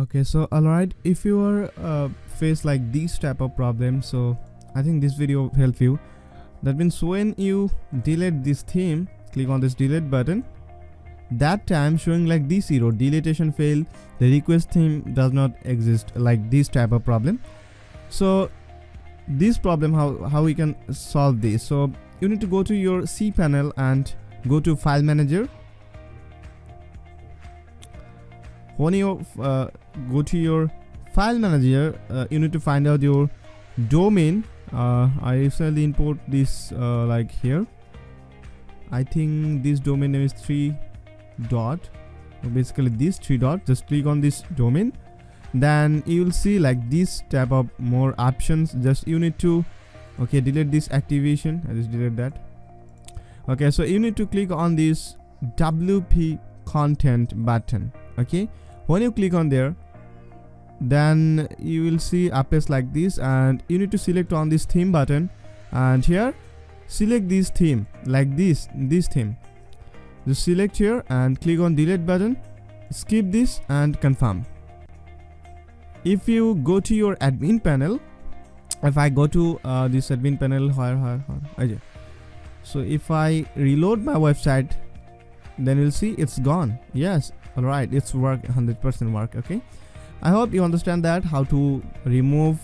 Okay, so alright, if you are face like these type of problems, so I think this video will help you. That means when you delete this theme, click on this delete button, that time showing like this error, deletion failed, the request theme does not exist, like this type of problem. So this problem, how we can solve this? So you need to go to your cPanel and go to file manager. When you go to your file manager, you need to find out your domain. I recently import this like here. I think this domain name is 3 dot, basically this 3 dot. Just click on this domain, then you will see like this type of more options. Just you need to delete this activation. I just delete that. Okay, so you need to click on this WP content button. Okay, when you click on there, then you will see a page like this, and you need to select on this theme button, and here select this theme like this theme. Just select here and click on delete button, skip this and confirm. If you go to your admin panel, if I go to this admin panel, so if I reload my website, then you'll see it's gone. Yes, all right, it's work, 100% work. Okay, I hope you understand that how to remove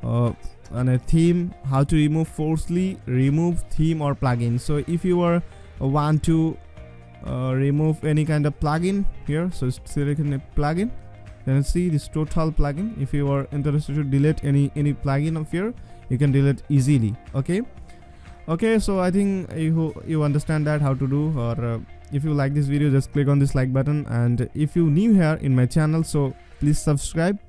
on a theme, how to forcefully remove theme or plugin. So if you want to remove any kind of plugin here, so select a plugin, then see this total plugin. If you are interested to delete any plugin of here, you can delete easily. Okay, so I think you understand that how to do. Or if you like this video, just click on this like button, and if you new here in my channel, so please subscribe